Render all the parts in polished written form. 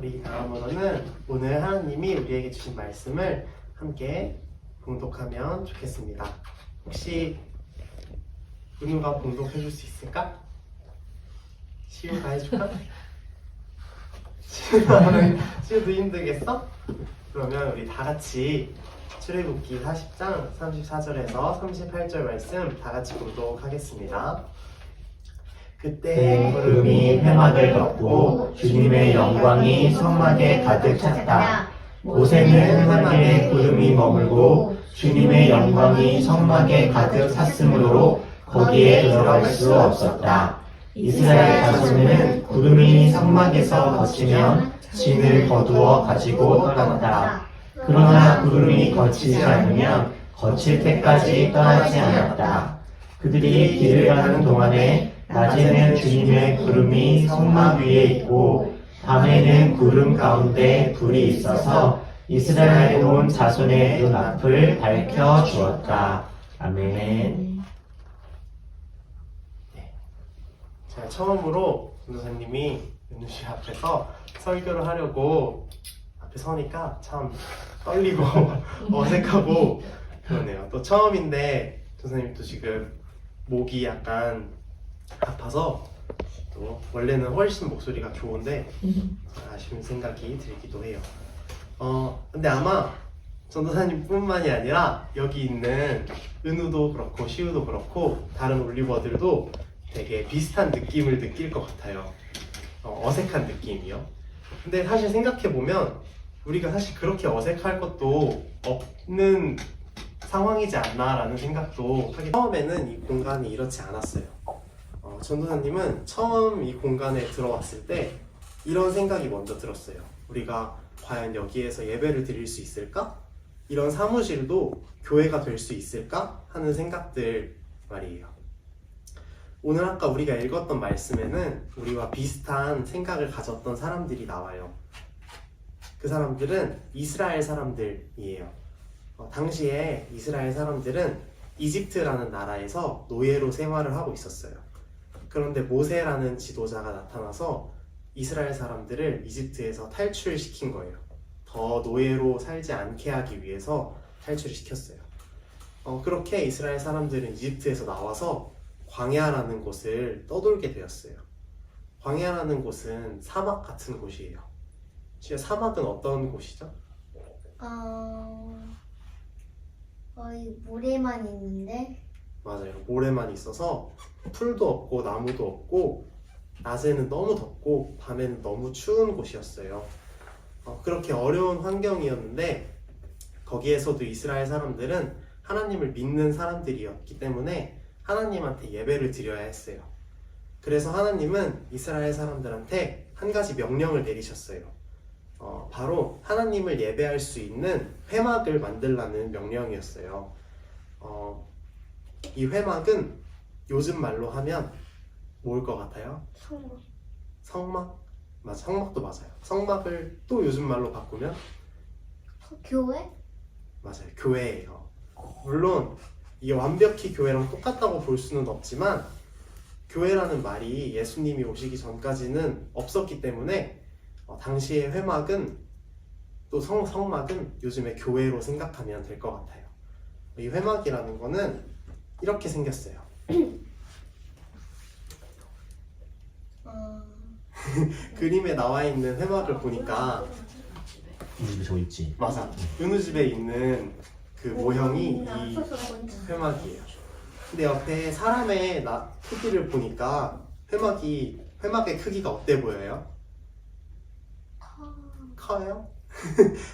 우리 다음으로는 오늘 하나님이 우리에게 주신 말씀을 함께 봉독하면 좋겠습니다. 혹시 은우가 봉독해줄 수 있을까? 시우가 해줄까? 시우도 힘들겠어? 그러면 우리 다 같이 출애굽기 40장 34절에서 38절 말씀 다 같이 봉독하겠습니다. 그때 구름이 회막을 덮고 주님의 영광이 성막에 가득 찼다. 모세는 회막에 구름이 머물고 주님의 영광이 성막에 가득 찼으므로 거기에 들어갈 수 없었다. 이스라엘 자손은 구름이 성막에서 거치면 진을 거두어 가지고 떠났다. 그러나 구름이 거치지 않으면 거칠 때까지 떠나지 않았다. 그들이 길을 가는 동안에 낮에는 주님의 구름이 성막 위에 있고 밤에는 구름 가운데 불이 있어서 이스라엘 온 자손의 눈앞을 밝혀 주었다. 아멘. 제가 처음으로 전도사님이 은우씨 앞에서 설교를 하려고 앞에 서니까 참 떨리고 어색하고 그러네요. 또 처음인데 전도사님 또 지금 목이 약간 아파서 또 원래는 훨씬 목소리가 좋은데 아쉬운 생각이 들기도 해요. 근데 아마 전도사님 뿐만이 아니라 여기 있는 은우도 그렇고 시우도 그렇고 다른 올리버들도 되게 비슷한 느낌을 느낄 것 같아요. 어색한 느낌이요. 근데 사실 생각해보면 우리가 사실 그렇게 어색할 것도 없는 상황이지 않나라는 생각도 하게. 처음에는 이 공간이 이렇지 않았어요. 전도사님은 처음 이 공간에 들어왔을 때 이런 생각이 먼저 들었어요. 우리가 과연 여기에서 예배를 드릴 수 있을까? 이런 사무실도 교회가 될 수 있을까? 하는 생각들 말이에요. 오늘 아까 우리가 읽었던 말씀에는 우리와 비슷한 생각을 가졌던 사람들이 나와요. 그 사람들은 이스라엘 사람들이에요. 당시에 이스라엘 사람들은 이집트라는 나라에서 노예로 생활을 하고 있었어요. 그런데 모세라는 지도자가 나타나서 이스라엘 사람들을 이집트에서 탈출시킨 거예요. 더 노예로 살지 않게 하기 위해서 탈출시켰어요. 그렇게 이스라엘 사람들은 이집트에서 나와서 광야라는 곳을 떠돌게 되었어요. 광야라는 곳은 사막 같은 곳이에요. 진짜 사막은 어떤 곳이죠? 거의 모래만 있는데. 맞아요. 모래만 있어서 풀도 없고 나무도 없고 낮에는 너무 덥고 밤에는 너무 추운 곳이었어요. 그렇게 어려운 환경이었는데 거기에서도 이스라엘 사람들은 하나님을 믿는 사람들이었기 때문에 하나님한테 예배를 드려야 했어요. 그래서 하나님은 이스라엘 사람들한테 한 가지 명령을 내리셨어요. 바로 하나님을 예배할 수 있는 회막을 만들라는 명령이었어요. 이 회막은 요즘 말로 하면 뭘 것 같아요? 성막. 성막? 맞아, 성막도 맞아요. 성막을 또 요즘 말로 바꾸면? 교회? 맞아요, 교회예요. 물론 이게 완벽히 교회랑 똑같다고 볼 수는 없지만 교회라는 말이 예수님이 오시기 전까지는 없었기 때문에 당시의 회막은 또 성막은 요즘의 교회로 생각하면 될 것 같아요. 이 회막이라는 거는 이렇게 생겼어요. 그림에 나와 있는 회막을 보니까 우리 집에 저 있지. 맞아, 은우 집에 있는 그 모형이 이 회막이에요. 근데 옆에 사람의 크기를 보니까 회막의 크기가 어때 보여요? 커요?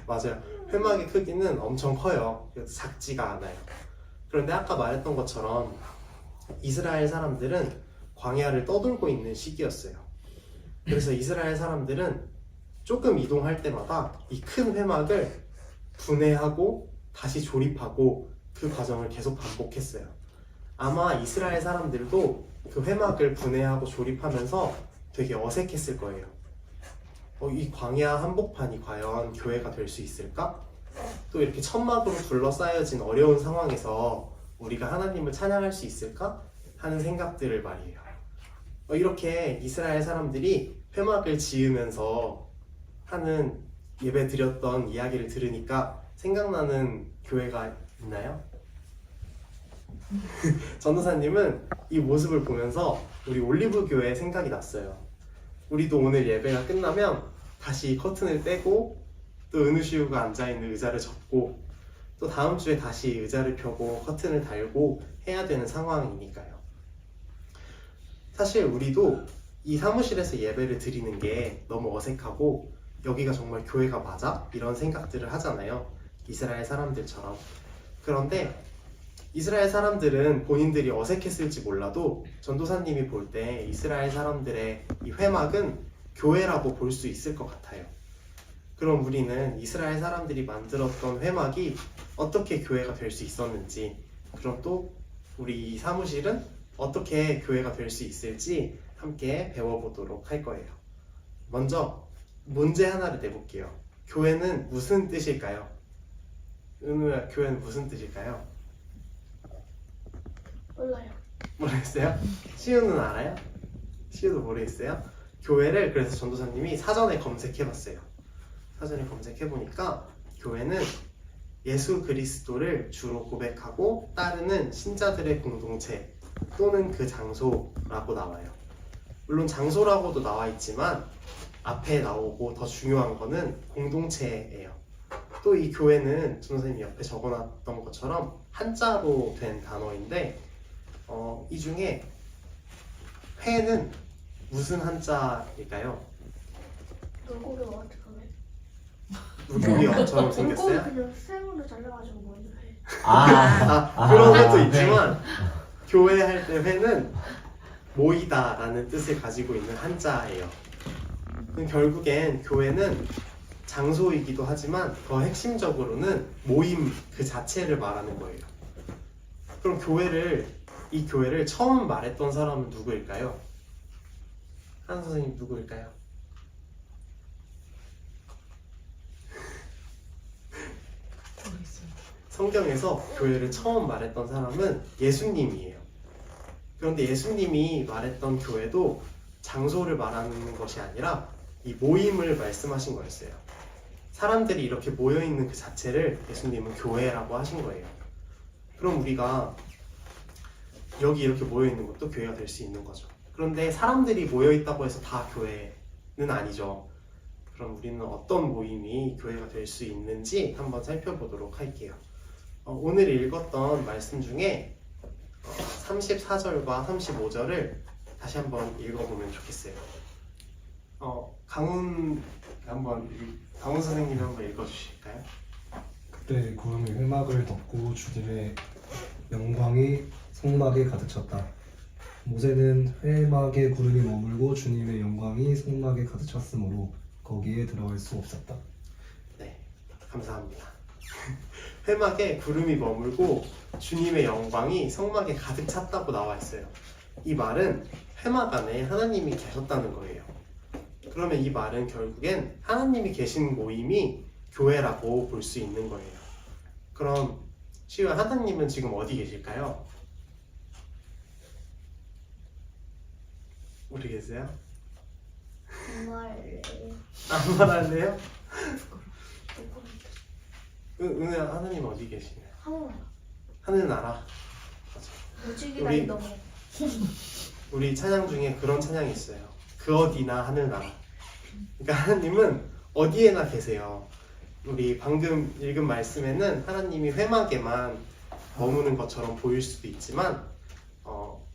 맞아요. 회막의 크기는 엄청 커요. 작지가 않아요. 그런데 아까 말했던 것처럼 이스라엘 사람들은 광야를 떠돌고 있는 시기였어요. 그래서 이스라엘 사람들은 조금 이동할 때마다 이 큰 회막을 분해하고 다시 조립하고 그 과정을 계속 반복했어요. 아마 이스라엘 사람들도 그 회막을 분해하고 조립하면서 되게 어색했을 거예요. 이 광야 한복판이 과연 교회가 될 수 있을까? 또 이렇게 천막으로 둘러싸여진 어려운 상황에서 우리가 하나님을 찬양할 수 있을까? 하는 생각들을 말이에요. 이렇게 이스라엘 사람들이 회막을 지으면서 하는 예배 드렸던 이야기를 들으니까 생각나는 교회가 있나요? 전도사님은 이 모습을 보면서 우리 올리브 교회 생각이 났어요. 우리도 오늘 예배가 끝나면 다시 커튼을 떼고 또 은우시우가 앉아있는 의자를 접고 또 다음 주에 다시 의자를 펴고 커튼을 달고 해야 되는 상황이니까요. 사실 우리도 이 사무실에서 예배를 드리는 게 너무 어색하고 여기가 정말 교회가 맞아? 이런 생각들을 하잖아요. 이스라엘 사람들처럼. 그런데 이스라엘 사람들은 본인들이 어색했을지 몰라도 전도사님이 볼 때 이스라엘 사람들의 이 회막은 교회라고 볼 수 있을 것 같아요. 그럼 우리는 이스라엘 사람들이 만들었던 회막이 어떻게 교회가 될 수 있었는지, 그럼 또 우리 이 사무실은 어떻게 교회가 될 수 있을지 함께 배워보도록 할 거예요. 먼저 문제 하나를 내볼게요. 교회는 무슨 뜻일까요? 은우야, 교회는 무슨 뜻일까요? 몰라요. 모르겠어요? 시우는 알아요? 시우도 모르겠어요? 교회를 그래서 전도사님이 사전에 검색해봤어요. 사전에 검색해보니까 교회는 예수 그리스도를 주로 고백하고 따르는 신자들의 공동체 또는 그 장소라고 나와요. 물론 장소라고도 나와 있지만 앞에 나오고 더 중요한 거는 공동체예요. 또 이 교회는 전도사님이 옆에 적어놨던 것처럼 한자로 된 단어인데 이 중에 회는 무슨 한자일까요? 물고기 어떻게 하면? 물고기처럼 생겼어요? 그냥 생으로 잘라가지고 먹는 회. 그런 것도 회. 있지만 교회 할 때 회는 모이다라는 뜻을 가지고 있는 한자예요. 그럼 결국엔 교회는 장소이기도 하지만 더 핵심적으로는 모임 그 자체를 말하는 거예요. 그럼 이 교회를 처음 말했던 사람은 누구일까요? 한 선생님 누구일까요? 성경에서 교회를 처음 말했던 사람은 예수님이에요. 그런데 예수님이 말했던 교회도 장소를 말하는 것이 아니라 이 모임을 말씀하신 거였어요. 사람들이 이렇게 모여있는 그 자체를 예수님은 교회라고 하신 거예요. 그럼 우리가 여기 이렇게 모여있는 것도 교회가 될 수 있는 거죠. 그런데 사람들이 모여있다고 해서 다 교회는 아니죠. 그럼 우리는 어떤 모임이 교회가 될 수 있는지 한번 살펴보도록 할게요. 오늘 읽었던 말씀 중에 34절과 35절을 다시 한번 읽어보면 좋겠어요. 강훈 선생님이 한번 읽어주실까요? 그때 구름이 회막을 덮고 주님의 영광이 성막에 가득 찼다. 모세는 회막에 구름이 머물고 주님의 영광이 성막에 가득 찼으므로 거기에 들어갈 수 없었다. 네, 감사합니다. 회막에 구름이 머물고 주님의 영광이 성막에 가득 찼다고 나와 있어요. 이 말은 회막 안에 하나님이 계셨다는 거예요. 그러면 이 말은 결국엔 하나님이 계신 모임이 교회라고 볼 수 있는 거예요. 그럼 시우야, 하나님은 지금 어디 계실까요? 모르겠어요? 정말 안 말할래요? 은혜야, 하나님 어디 계시나요? 하모야. 하늘나라. 무지개다리 우리- 너무. 우리 찬양 중에 그런 찬양이 있어요. 그 어디나 하늘나라. 그러니까 하나님은 어디에나 계세요. 우리 방금 읽은 말씀에는 하나님이 회막에만 머무는 것처럼 보일 수도 있지만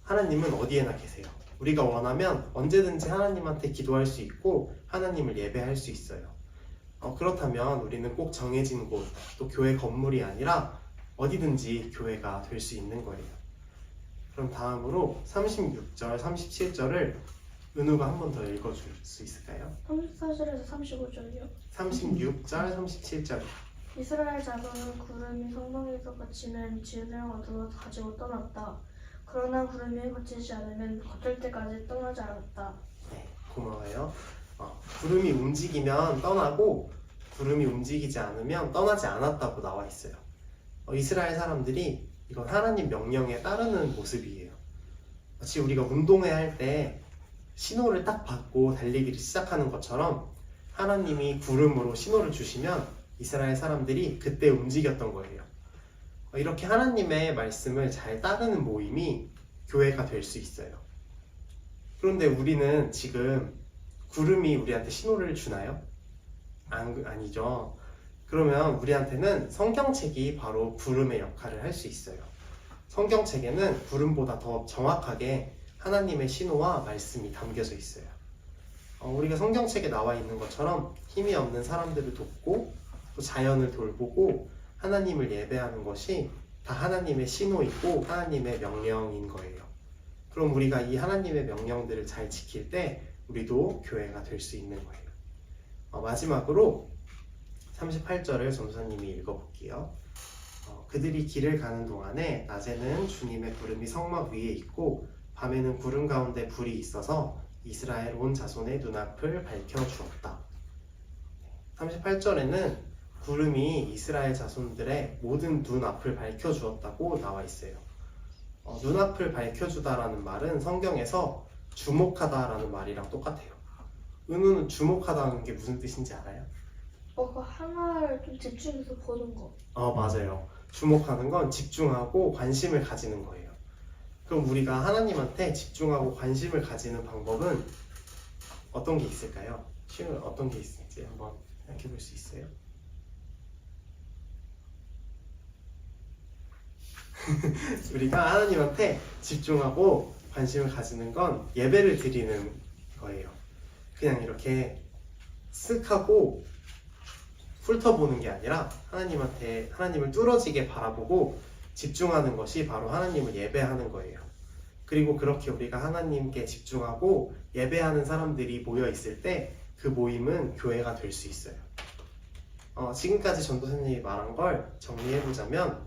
하나님은 어디에나 계세요. 우리가 원하면 언제든지 하나님한테 기도할 수 있고 하나님을 예배할 수 있어요. 그렇다면 우리는 꼭 정해진 곳, 또 교회 건물이 아니라 어디든지 교회가 될 수 있는 거예요. 그럼 다음으로 36절, 37절을 은우가 한 번 더 읽어줄 수 있을까요? 34절에서 35절이요. 36절, 37절. 이스라엘 자손은 구름이 성막에서 그치는 진을 얻어 가지고 떠났다. 그러나 구름이 그치지 않으면 거칠 때까지 떠나지 않았다. 네, 고마워요. 구름이 움직이면 떠나고 구름이 움직이지 않으면 떠나지 않았다고 나와 있어요. 이스라엘 사람들이 이건 하나님 명령에 따르는 모습이에요. 마치 우리가 운동회 할 때 신호를 딱 받고 달리기를 시작하는 것처럼 하나님이 구름으로 신호를 주시면 이스라엘 사람들이 그때 움직였던 거예요. 이렇게 하나님의 말씀을 잘 따르는 모임이 교회가 될 수 있어요. 그런데 우리는 지금 구름이 우리한테 신호를 주나요? 아니죠. 그러면 우리한테는 성경책이 바로 구름의 역할을 할 수 있어요. 성경책에는 구름보다 더 정확하게 하나님의 신호와 말씀이 담겨져 있어요. 우리가 성경책에 나와 있는 것처럼 힘이 없는 사람들을 돕고 또 자연을 돌보고 하나님을 예배하는 것이 다 하나님의 신호이고 하나님의 명령인 거예요. 그럼 우리가 이 하나님의 명령들을 잘 지킬 때 우리도 교회가 될 수 있는 거예요. 마지막으로 38절을 전도사님이 읽어볼게요. 그들이 길을 가는 동안에 낮에는 주님의 구름이 성막 위에 있고 밤에는 구름 가운데 불이 있어서 이스라엘 온 자손의 눈앞을 밝혀주었다. 38절에는 구름이 이스라엘 자손들의 모든 눈앞을 밝혀주었다고 나와 있어요. 눈앞을 밝혀주다라는 말은 성경에서 주목하다라는 말이랑 똑같아요. 은우는 주목하다는 게 무슨 뜻인지 알아요? 그 하나를 좀 집중해서 보는 거. 맞아요. 주목하는 건 집중하고 관심을 가지는 거예요. 그럼 우리가 하나님한테 집중하고 관심을 가지는 방법은 어떤 게 있을까요? 쉬운 어떤 게 있을지 한번 생각해 볼 수 있어요? 우리가 하나님한테 집중하고 관심을 가지는 건 예배를 드리는 거예요. 그냥 이렇게 쓱 하고 훑어보는 게 아니라 하나님을 뚫어지게 바라보고 집중하는 것이 바로 하나님을 예배하는 거예요. 그리고 그렇게 우리가 하나님께 집중하고 예배하는 사람들이 모여 있을 때 그 모임은 교회가 될 수 있어요. 지금까지 전도사님이 말한 걸 정리해보자면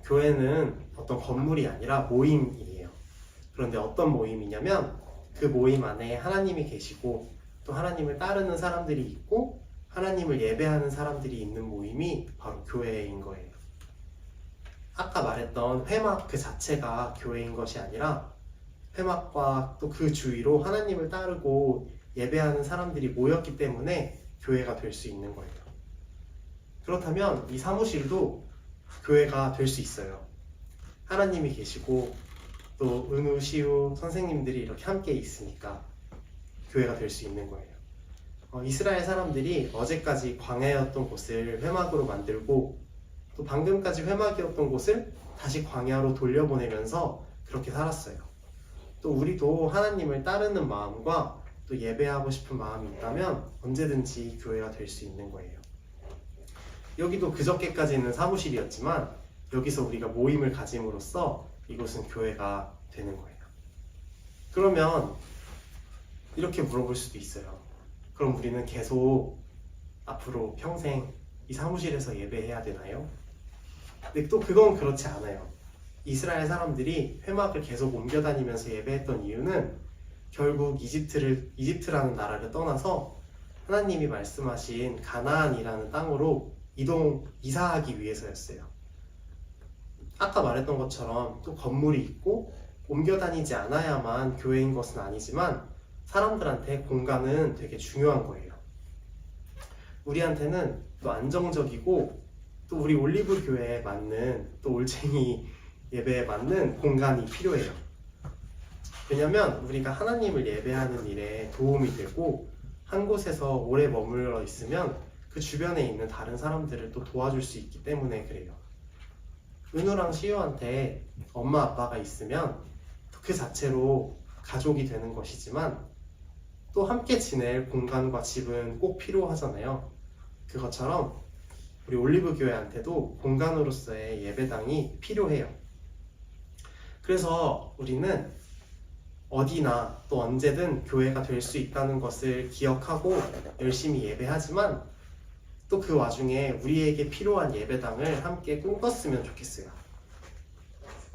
교회는 어떤 건물이 아니라 모임이에요. 그런데 어떤 모임이냐면 그 모임 안에 하나님이 계시고 또 하나님을 따르는 사람들이 있고 하나님을 예배하는 사람들이 있는 모임이 바로 교회인 거예요. 아까 말했던 회막 그 자체가 교회인 것이 아니라 회막과 또 그 주위로 하나님을 따르고 예배하는 사람들이 모였기 때문에 교회가 될 수 있는 거예요. 그렇다면 이 사무실도 교회가 될 수 있어요. 하나님이 계시고 또 은우, 시우, 선생님들이 이렇게 함께 있으니까 교회가 될 수 있는 거예요. 이스라엘 사람들이 어제까지 광야였던 곳을 회막으로 만들고 또 방금까지 회막이었던 곳을 다시 광야로 돌려보내면서 그렇게 살았어요. 또 우리도 하나님을 따르는 마음과 또 예배하고 싶은 마음이 있다면 언제든지 교회가 될 수 있는 거예요. 여기도 그저께까지는 사무실이었지만 여기서 우리가 모임을 가짐으로써 이곳은 교회가 되는 거예요. 그러면 이렇게 물어볼 수도 있어요. 그럼 우리는 계속 앞으로 평생 이 사무실에서 예배해야 되나요? 근데 또 그건 그렇지 않아요. 이스라엘 사람들이 회막을 계속 옮겨 다니면서 예배했던 이유는 결국 이집트라는 나라를 떠나서 하나님이 말씀하신 가나안이라는 땅으로 이사하기 위해서였어요. 아까 말했던 것처럼 또 건물이 있고 옮겨 다니지 않아야만 교회인 것은 아니지만 사람들한테 공간은 되게 중요한 거예요. 우리한테는 또 안정적이고 또 우리 올리브 교회에 맞는 또 올챙이 예배에 맞는 공간이 필요해요. 왜냐면 우리가 하나님을 예배하는 일에 도움이 되고 한 곳에서 오래 머물러 있으면 그 주변에 있는 다른 사람들을 또 도와줄 수 있기 때문에 그래요. 은우랑 시우한테 엄마 아빠가 있으면 그 자체로 가족이 되는 것이지만 또 함께 지낼 공간과 집은 꼭 필요하잖아요. 그것처럼 우리 올리브 교회한테도 공간으로서의 예배당이 필요해요. 그래서 우리는 어디나 또 언제든 교회가 될 수 있다는 것을 기억하고 열심히 예배하지만 또 그 와중에 우리에게 필요한 예배당을 함께 꿈꿨으면 좋겠어요.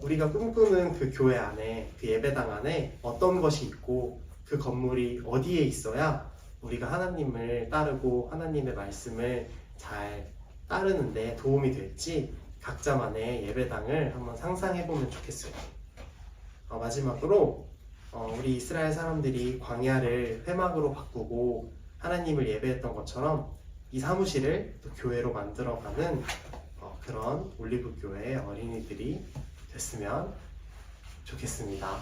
우리가 꿈꾸는 그 교회 안에, 그 예배당 안에 어떤 것이 있고 그 건물이 어디에 있어야 우리가 하나님을 따르고 하나님의 말씀을 잘 따르는데 도움이 될지 각자만의 예배당을 한번 상상해보면 좋겠어요. 마지막으로 우리 이스라엘 사람들이 광야를 회막으로 바꾸고 하나님을 예배했던 것처럼 이 사무실을 또 교회로 만들어가는 그런 올리브교회 어린이들이 됐으면 좋겠습니다.